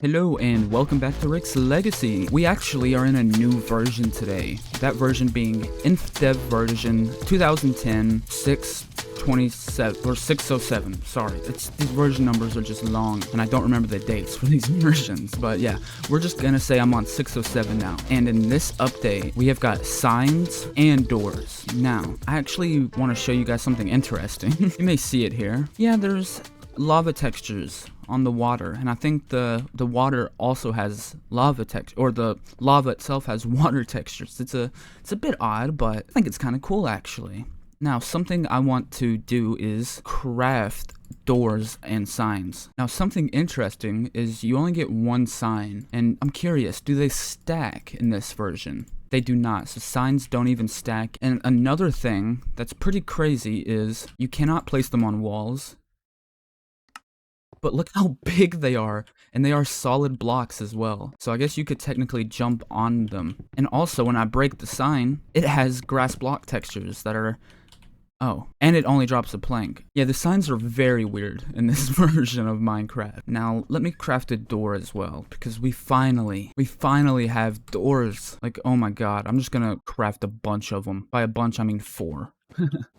Hello and welcome back to Rick's Legacy. We actually are in a new version today. That version being InfDev version 2010 627 or 607. Sorry, these version numbers are just long and I don't remember the dates for these versions. But yeah, we're just gonna say I'm on 607 now. And in this update, we have got signs and doors. Now, I actually want to show you guys something interesting. You may see it here. Yeah, there's lava textures on the water, and I think the water also has lava texture, or the lava itself has water textures. It's a bit odd, but I think it's kind of cool actually. Now, something I want to do is craft doors and signs. Now, something interesting is you only get one sign, and I'm curious, do they stack in this version? They do not, so signs don't even stack. And another thing that's pretty crazy is you cannot place them on walls. But look how big they are, and they are solid blocks as well. So I guess you could technically jump on them. And also, when I break the sign, it has grass block textures that are... Oh, and it only drops a plank. Yeah, the signs are very weird in this version of Minecraft. Now, let me craft a door as well, because we finally have doors. Like, oh my god, I'm just gonna craft a bunch of them. By a bunch, I mean 4.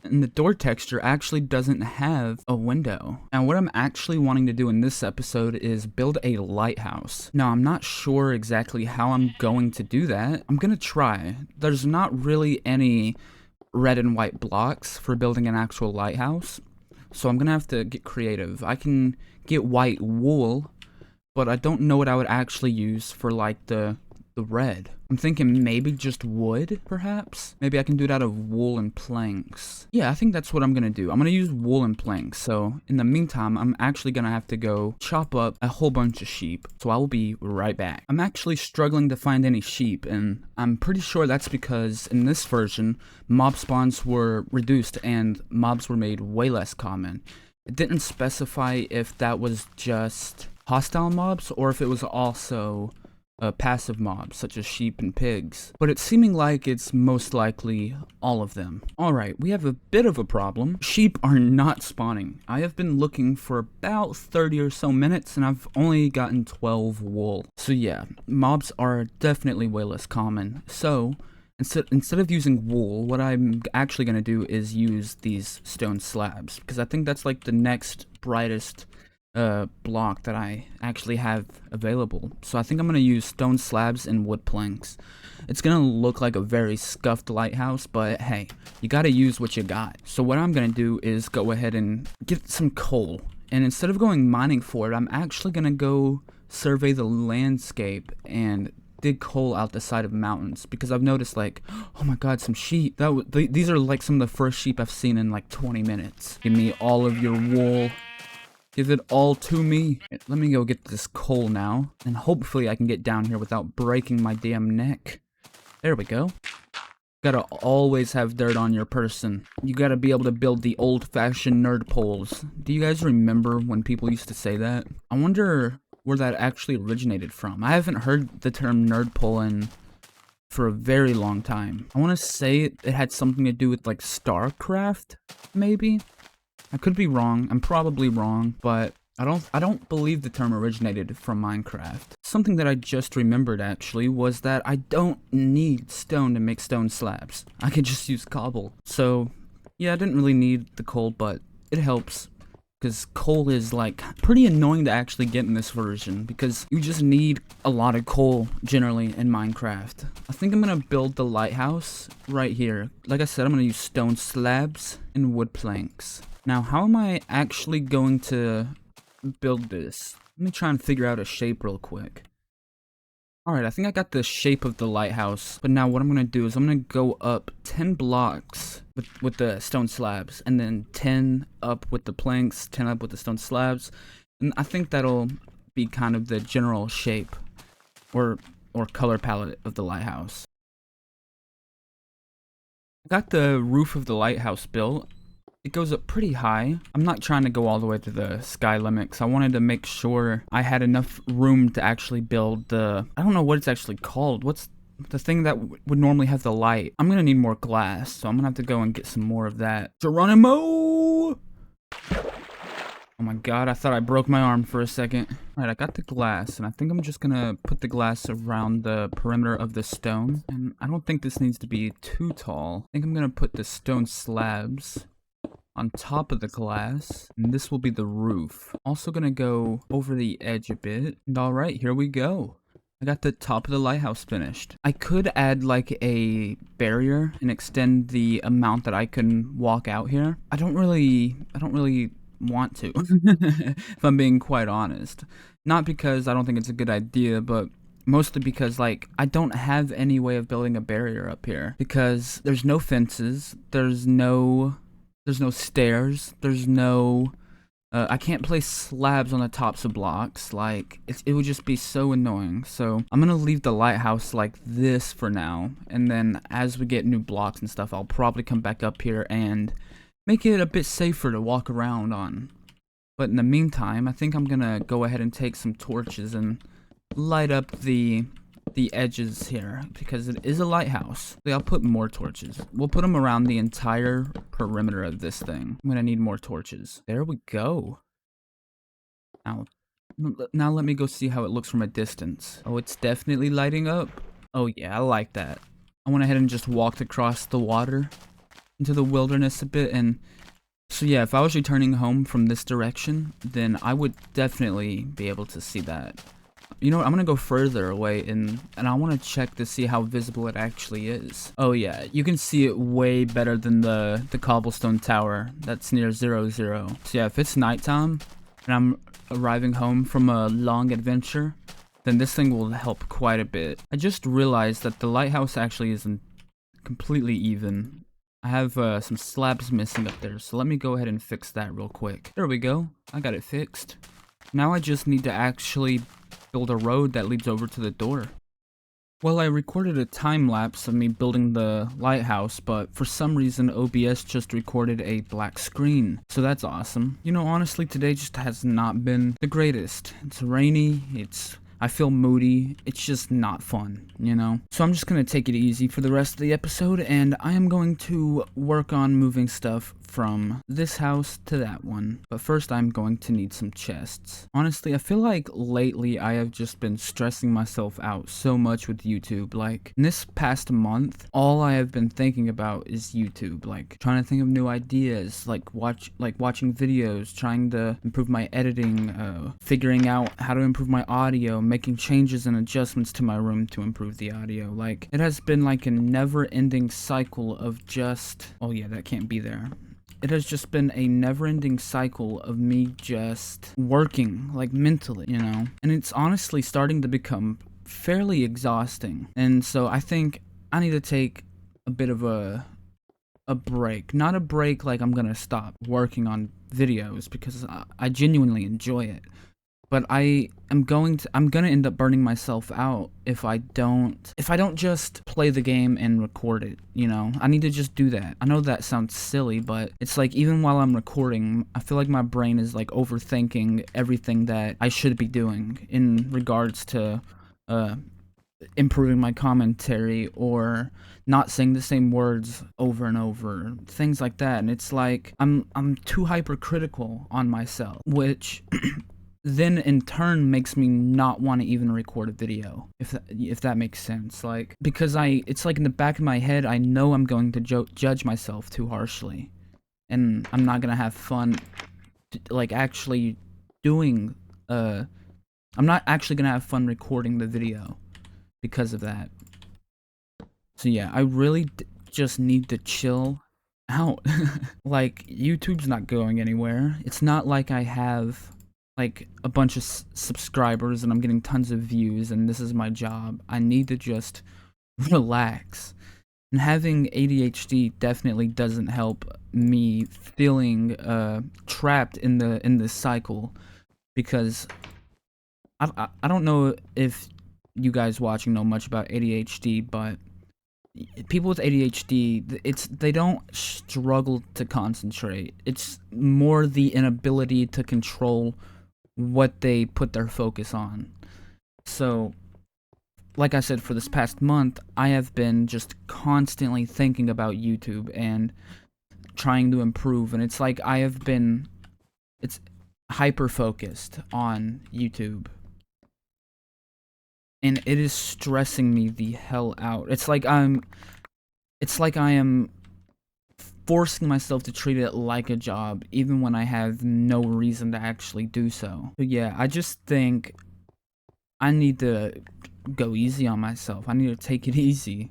And the door texture actually doesn't have a window. Now, what I'm actually wanting to do in this episode is build a lighthouse. Now, I'm not sure exactly how I'm going to do that. I'm gonna try. There's not really any red and white blocks for building an actual lighthouse, so I'm gonna have to get creative. I can get white wool, but I don't know what I would actually use for like the red. I'm thinking maybe just wood, perhaps? Maybe I can do it out of wool and planks. Yeah, I think that's what I'm gonna do. I'm gonna use wool and planks, so in the meantime, I'm actually gonna have to go chop up a whole bunch of sheep, so I will be right back. I'm actually struggling to find any sheep, and I'm pretty sure that's because in this version, mob spawns were reduced and mobs were made way less common. It didn't specify if that was just hostile mobs or if it was also passive mobs such as sheep and pigs, but it's seeming like it's most likely all of them. Alright, we have a bit of a problem. Sheep are not spawning. I have been looking for about 30 or so minutes and I've only gotten 12 wool. So yeah, mobs are definitely way less common. So instead of using wool, what I'm actually going to do is use these stone slabs, because I think that's like the next brightest block that I actually have available. So I think I'm gonna use stone slabs and wood planks. It's gonna look like a very scuffed lighthouse, but hey, you gotta use what you got. So what I'm gonna do is go ahead and get some coal, and instead of going mining for it, I'm actually gonna go survey the landscape and dig coal out the side of mountains, because I've noticed, like, oh my god, some sheep. These are like some of the first sheep I've seen in like 20 minutes. Give me all of your wool. Give it all to me. Let me go get this coal now, and hopefully I can get down here without breaking my damn neck. There we go. Gotta always have dirt on your person. You gotta be able to build the old-fashioned nerd poles. Do you guys remember when people used to say that? I wonder where that actually originated from. I haven't heard the term nerd pole for a very long time. I want to say it had something to do with like StarCraft, maybe? I could be wrong. I'm probably wrong, but I don't believe the term originated from Minecraft. Something that I just remembered actually was that I don't need stone to make stone slabs. I could just use cobble. So yeah, I didn't really need the coal, but it helps, because coal is like pretty annoying to actually get in this version, because you just need a lot of coal generally in Minecraft. I think I'm gonna build the lighthouse right here. Like I said, I'm gonna use stone slabs and wood planks. Now, how am I actually going to build this? Let me try and figure out a shape real quick. Alright, I think I got the shape of the lighthouse, but now what I'm going to do is I'm going to go up 10 blocks with the stone slabs, and then 10 up with the planks, 10 up with the stone slabs, and I think that'll be kind of the general shape or color palette of the lighthouse. I got the roof of the lighthouse built. It goes up pretty high. I'm not trying to go all the way to the sky limit, because I wanted to make sure I had enough room to actually build the... I don't know what it's actually called. What's the thing that would normally have the light? I'm gonna need more glass, so I'm gonna have to go and get some more of that. Geronimo! Oh my god, I thought I broke my arm for a second. Alright, I got the glass, and I think I'm just gonna put the glass around the perimeter of the stone. And I don't think this needs to be too tall. I think I'm gonna put the stone slabs on top of the glass, and this will be the roof. Also gonna go over the edge a bit. And alright, here we go. I got the top of the lighthouse finished. I could add like a barrier and extend the amount that I can walk out here. I don't really want to, if I'm being quite honest. Not because I don't think it's a good idea, but mostly because, like, I don't have any way of building a barrier up here. Because there's no fences, there's no stairs, there's no... I can't place slabs on the tops of blocks. Like, it would just be so annoying. So I'm gonna leave the lighthouse like this for now, and then as we get new blocks and stuff, I'll probably come back up here and make it a bit safer to walk around on. But in the meantime, I think I'm gonna go ahead and take some torches and light up the edges here, because it is a lighthouse. I'll put more torches. We'll put them around the entire perimeter of this thing. I'm gonna need more torches. There we go. Now let me go see how it looks from a distance. Oh, it's definitely lighting up. Oh yeah, I like that. I went ahead and just walked across the water into the wilderness a bit, and so yeah, if I was returning home from this direction, then I would definitely be able to see that. You know what, I'm gonna go further away and I want to check to see how visible it actually is. Oh yeah, you can see it way better than the cobblestone tower that's near 00. So yeah, if it's nighttime and I'm arriving home from a long adventure, then this thing will help quite a bit. I just realized that the lighthouse actually isn't completely even. I have some slabs missing up there, so let me go ahead and fix that real quick. There we go, I got it fixed. Now I just need to actually build a road that leads over to the door. Well, I recorded a time lapse of me building the lighthouse, but for some reason OBS just recorded a black screen, so that's awesome. You know, honestly, today just has not been the greatest. It's rainy, I feel moody, it's just not fun, you know? So I'm just gonna take it easy for the rest of the episode, and I am going to work on moving stuff from this house to that one. But first I'm going to need some chests. Honestly, I feel like lately I have just been stressing myself out so much with YouTube. Like, in this past month, all I have been thinking about is YouTube. Like, trying to think of new ideas, like watching videos, trying to improve my editing, figuring out how to improve my audio, making changes and adjustments to my room to improve the audio. Like, it has been like a never-ending cycle of just... Oh yeah, that can't be there. It has just been a never-ending cycle of me just working, like, mentally, you know? And it's honestly starting to become fairly exhausting. And so I think I need to take a bit of a break. Not a break like I'm gonna stop working on videos, because I genuinely enjoy it. But I'm gonna end up burning myself out if I don't just play the game and record it, you know? I need to just do that. I know that sounds silly, but it's like, even while I'm recording, I feel like my brain is like overthinking everything that I should be doing in regards to improving my commentary or not saying the same words over and over, things like that. And it's like I'm too hypercritical on myself, which then in turn makes me not want to even record a video, if that makes sense. Like, because it's like in the back of my head, I know I'm going to judge myself too harshly, and I'm not gonna have fun, like, actually doing, I'm not actually gonna have fun recording the video because of that. So yeah, I really just need to chill out. Like, YouTube's not going anywhere. It's not like I have like a bunch of subscribers and I'm getting tons of views and this is my job. I need to just relax. And having ADHD definitely doesn't help me feeling trapped in this cycle, because I don't know if you guys watching know much about ADHD, but people with ADHD, they don't struggle to concentrate. It's more the inability to control what they put their focus on. So, like I said, for this past month, I have been just constantly thinking about YouTube and trying to improve, and it's like I hyper focused on YouTube. And it is stressing me the hell out. It's like I am forcing myself to treat it like a job, even when I have no reason to actually do so. But yeah, I just think I need to go easy on myself. I need to take it easy.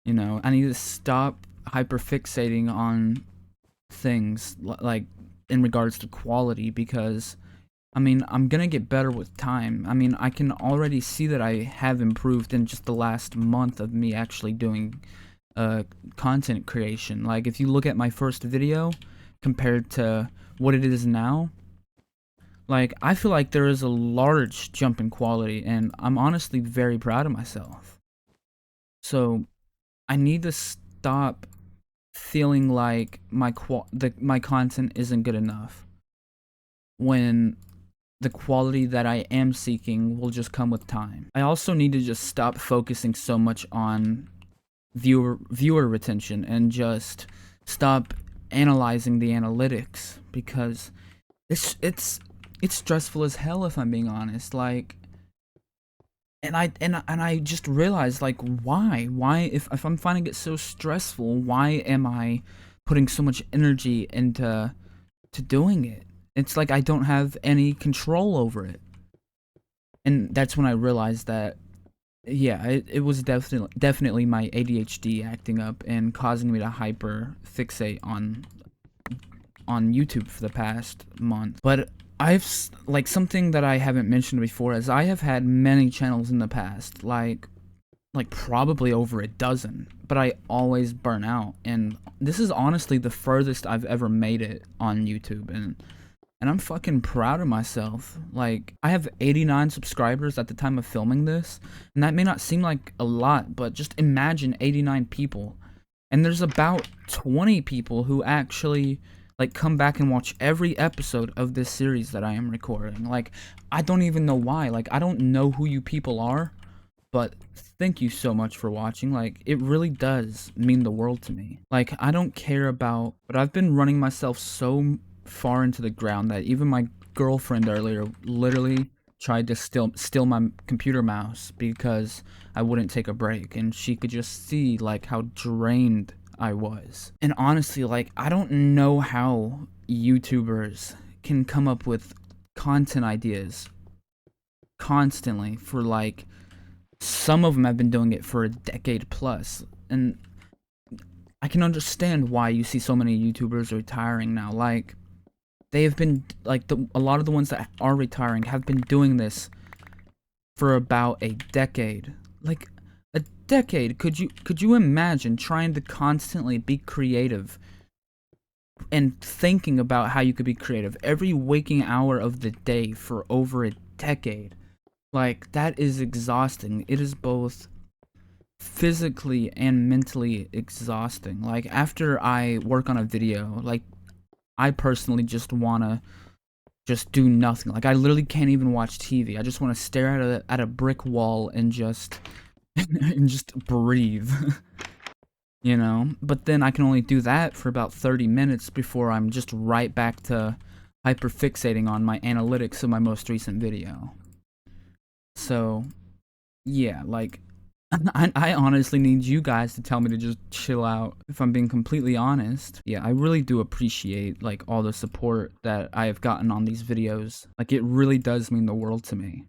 You know, I need to stop hyperfixating on things like in regards to quality, because I mean, I'm gonna get better with time. I mean, I can already see that I have improved in just the last month of me actually doing content creation. Like, if you look at my first video compared to what it is now, like, I feel like there is a large jump in quality, and I'm honestly very proud of myself. So, I need to stop feeling like my content isn't good enough, when the quality that I am seeking will just come with time. I also need to just stop focusing so much on viewer retention and just stop analyzing the analytics, because it's stressful as hell, if I'm being honest. Like, and I just realized, like, why if I'm finding it so stressful, why am I putting so much energy into doing it? It's like I don't have any control over it. And that's when I realized that, yeah, it was definitely my ADHD acting up and causing me to hyper fixate on YouTube for the past month. But like, something that I haven't mentioned before is I have had many channels in the past, like probably over a dozen, but I always burn out. And this is honestly the furthest I've ever made it on YouTube, and I'm fucking proud of myself. Like, I have 89 subscribers at the time of filming this, and that may not seem like a lot, but just imagine 89 people. And there's about 20 people who actually, like, come back and watch every episode of this series that I am recording. Like, I don't even know why. Like, I don't know who you people are, but thank you so much for watching. Like, it really does mean the world to me. Like, I don't care about, but I've been running myself so far into the ground that even my girlfriend earlier literally tried to steal my computer mouse because I wouldn't take a break, and she could just see, like, how drained I was. And honestly, like, I don't know how YouTubers can come up with content ideas constantly for, like, some of them have been doing it for a decade plus, and I can understand why you see so many YouTubers retiring now. Like, they have been, like, a lot of the ones that are retiring have been doing this for about a decade. Like, a decade. Could you imagine trying to constantly be creative and thinking about how you could be creative every waking hour of the day for over a decade? Like, that is exhausting. It is both physically and mentally exhausting. Like, after I work on a video, like, I personally just wanna just do nothing. Like, I literally can't even watch TV. I just want to stare at a brick wall and just and just breathe. You know? But then I can only do that for about 30 minutes before I'm just right back to hyperfixating on my analytics of my most recent video. So, yeah, like, I honestly need you guys to tell me to just chill out, if I'm being completely honest. Yeah, I really do appreciate, like, all the support that I have gotten on these videos. Like, it really does mean the world to me.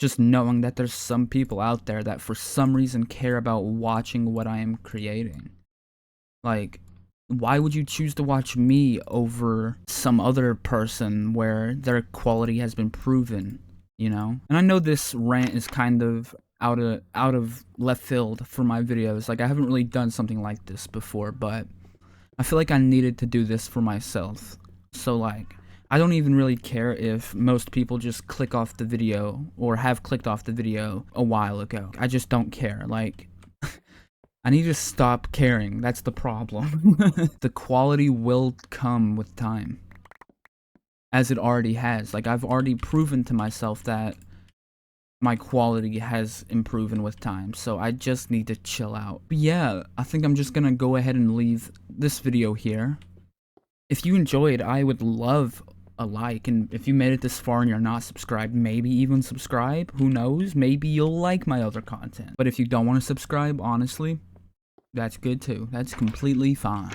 Just knowing that there's some people out there that for some reason care about watching what I am creating. Like, why would you choose to watch me over some other person where their quality has been proven, you know? And I know this rant is kind of out of left field for my videos. Like, I haven't really done something like this before, but I feel like I needed to do this for myself. So, like, I don't even really care if most people just click off the video or have clicked off the video a while ago. I just don't care. Like, I need to stop caring. That's the problem. The quality will come with time, as it already has. Like, I've already proven to myself that my quality has improved with time, so I just need to chill out. But yeah, I think I'm just gonna go ahead and leave this video here. If you enjoyed, I would love a like, and if you made it this far and you're not subscribed, maybe even subscribe. Who knows? Maybe you'll like my other content. But if you don't want to subscribe, honestly, that's good too. That's completely fine.